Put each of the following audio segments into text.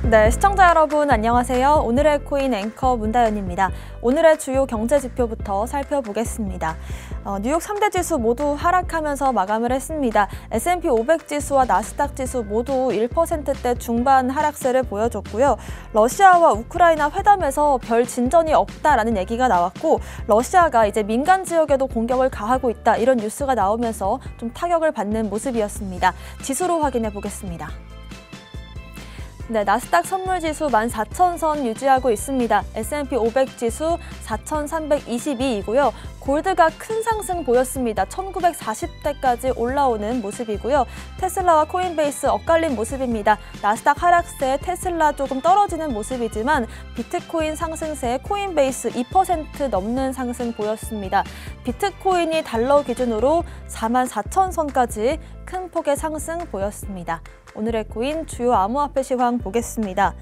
네, 시청자 여러분 안녕하세요. 오늘의 코인 앵커 문다연입니다. 오늘의 주요 경제 지표부터 살펴보겠습니다. 뉴욕 3대 지수 모두 하락하면서 마감을 했습니다. S&P 500 지수와 나스닥 지수 모두 1%대 중반 하락세를 보여줬고요. 러시아와 우크라이나 회담에서 별 진전이 없다라는 얘기가 나왔고, 러시아가 이제 민간 지역에도 공격을 가하고 있다, 이런 뉴스가 나오면서 좀 타격을 받는 모습이었습니다. 지수로 확인해 보겠습니다. 네, 나스닥 선물지수 14,000선 유지하고 있습니다. S&P 500 지수 4,322이고요. 골드가 큰 상승 보였습니다. 1940대까지 올라오는 모습이고요. 테슬라와 코인베이스 엇갈린 모습입니다. 나스닥 하락세에 테슬라 조금 떨어지는 모습이지만 비트코인 상승세에 코인베이스 2% 넘는 상승 보였습니다. 비트코인이 달러 기준으로 44,000선까지 큰 폭의 상승 보였습니다. 오늘의 코인 주요 암호화폐 시황 보겠습니다.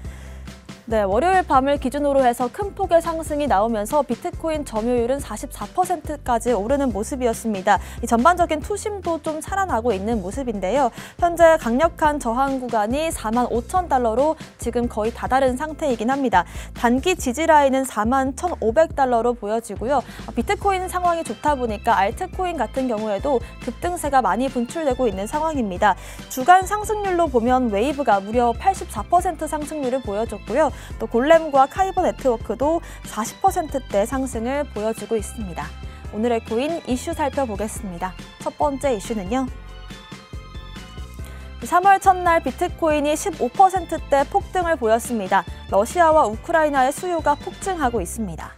네, 월요일 밤을 기준으로 해서 큰 폭의 상승이 나오면서 비트코인 점유율은 44%까지 오르는 모습이었습니다. 이 전반적인 투심도 좀 살아나고 있는 모습인데요. 현재 강력한 저항 구간이 45,000달러로 지금 거의 다다른 상태이긴 합니다. 단기 지지 라인은 41,500달러로 보여지고요. 비트코인 상황이 좋다 보니까 알트코인 같은 경우에도 급등세가 많이 분출되고 있는 상황입니다. 주간 상승률로 보면 웨이브가 무려 84% 상승률을 보여줬고요. 또 골렘과 카이버 네트워크도 40%대 상승을 보여주고 있습니다. 오늘의 코인 이슈 살펴보겠습니다. 첫 번째 이슈는요. 3월 첫날 비트코인이 15%대 폭등을 보였습니다. 러시아와 우크라이나의 수요가 폭증하고 있습니다.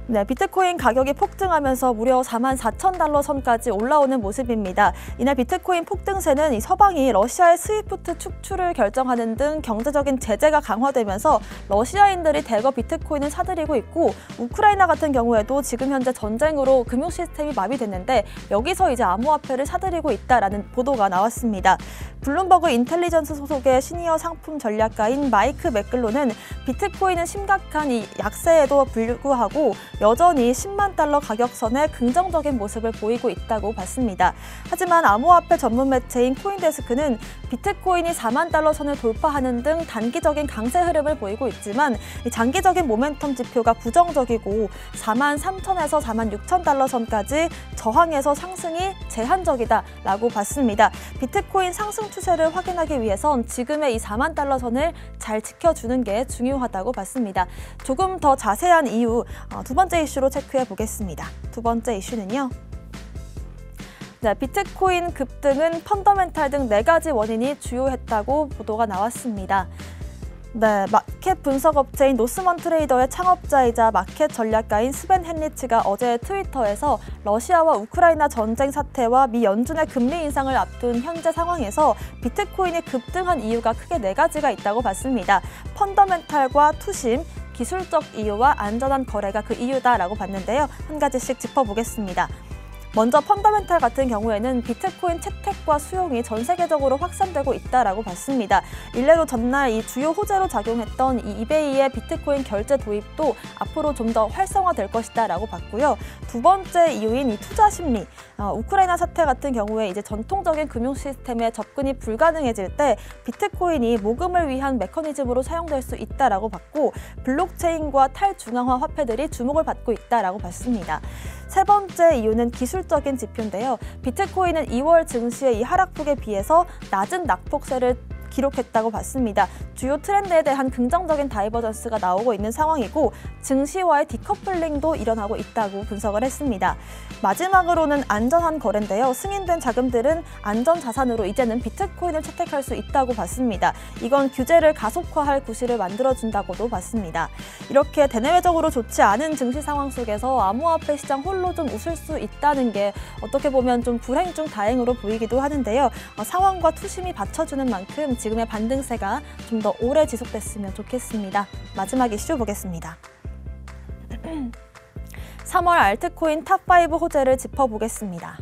네, 비트코인 가격이 폭등하면서 무려 44,000달러 선까지 올라오는 모습입니다. 이날 비트코인 폭등세는 서방이 러시아의 스위프트 축출을 결정하는 등 경제적인 제재가 강화되면서 러시아인들이 대거 비트코인을 사들이고 있고, 우크라이나 같은 경우에도 지금 현재 전쟁으로 금융 시스템이 마비됐는데 여기서 이제 암호화폐를 사들이고 있다라는 보도가 나왔습니다. 블룸버그 인텔리전스 소속의 시니어 상품 전략가인 마이크 맥글로는 비트코인은 심각한 이 약세에도 불구하고 여전히 10만 달러 가격선에 긍정적인 모습을 보이고 있다고 봤습니다. 하지만 암호화폐 전문 매체인 코인데스크는 비트코인이 4만 달러 선을 돌파하는 등 단기적인 강세 흐름을 보이고 있지만 장기적인 모멘텀 지표가 부정적이고 4만 3천에서 4만 6천 달러 선까지 저항에서 상승이 제한적이다라고 봤습니다. 비트코인 상승 추세를 확인하기 위해선 지금의 이 4만 달러 선을 잘 지켜주는 게 중요하다고 봤습니다. 조금 더 자세한 이유 두 번째 이슈로 체크해 보겠습니다. 두 번째 이슈는요. 네, 비트코인 급등은 펀더멘탈 등 4가지 원인이 주요했다고 보도가 나왔습니다. 네, 마켓 분석 업체인 노스먼 트레이더의 창업자이자 마켓 전략가인 스벤 헨리츠가 어제 트위터에서 러시아와 우크라이나 전쟁 사태와 미 연준의 금리 인상을 앞둔 현재 상황에서 비트코인이 급등한 이유가 크게 4가지가 있다고 봤습니다. 펀더멘탈과 투심, 기술적 이유와 안전한 거래가 그 이유다라고 봤는데요. 한 가지씩 짚어보겠습니다. 먼저 펀더멘탈 같은 경우에는 비트코인 채택과 수용이 전 세계적으로 확산되고 있다라고 봤습니다. 일례로 전날 이 주요 호재로 작용했던 이 이베이의 비트코인 결제 도입도 앞으로 좀 더 활성화될 것이다라고 봤고요. 두 번째 이유인 이 투자 심리. 우크라이나 사태 같은 경우에 이제 전통적인 금융 시스템에 접근이 불가능해질 때 비트코인이 모금을 위한 메커니즘으로 사용될 수 있다라고 봤고, 블록체인과 탈중앙화 화폐들이 주목을 받고 있다라고 봤습니다. 세 번째 이유는 기술적인 지표인데요. 비트코인은 2월 증시의 이 하락폭에 비해서 낮은 낙폭세를 기록했다고 봤습니다. 주요 트렌드에 대한 긍정적인 다이버전스가 나오고 있는 상황이고, 증시와의 디커플링도 일어나고 있다고 분석을 했습니다. 마지막으로는 안전한 거래인데요. 승인된 자금들은 안전자산으로 이제는 비트코인을 채택할 수 있다고 봤습니다. 이건 규제를 가속화할 구실을 만들어준다고도 봤습니다. 이렇게 대내외적으로 좋지 않은 증시 상황 속에서 암호화폐 시장 홀로 좀 웃을 수 있다는 게 어떻게 보면 좀 불행 중 다행으로 보이기도 하는데요. 상황과 투심이 받쳐주는 만큼 지금의 반등세가 좀 더 오래 지속됐으면 좋겠습니다. 마지막 이슈 보겠습니다. 3월 알트코인 탑5 호재를 짚어보겠습니다.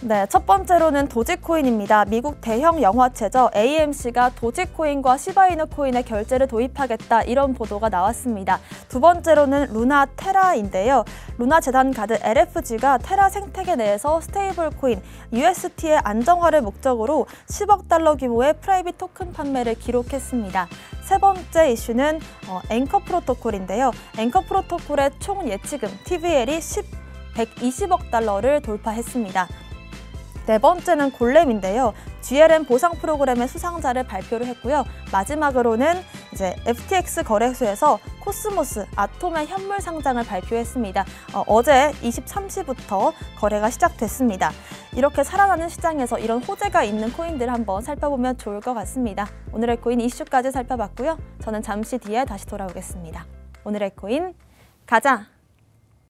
네, 첫 번째로는 도지코인입니다. 미국 대형 영화체죠. AMC가 도지코인과 시바이누 코인의 결제를 도입하겠다 이런 보도가 나왔습니다. 두 번째로는 루나 테라인데요. 루나 재단 가드 LFG가 테라 생태계 내에서 스테이블 코인 UST의 안정화를 목적으로 10억 달러 규모의 프라이빗 토큰 판매를 기록했습니다. 세 번째 이슈는 앵커 프로토콜인데요. 앵커 프로토콜의 총 예치금 TVL이 120억 달러를 돌파했습니다. 네 번째는 골렘인데요. GLM 보상 프로그램의 수상자를 발표를 했고요. 마지막으로는 이제 FTX 거래소에서 코스모스 아톰의 현물 상장을 발표했습니다. 어제 23시부터 거래가 시작됐습니다. 이렇게 살아나는 시장에서 이런 호재가 있는 코인들 한번 살펴보면 좋을 것 같습니다. 오늘의 코인 이슈까지 살펴봤고요. 저는 잠시 뒤에 다시 돌아오겠습니다. 오늘의 코인 가자!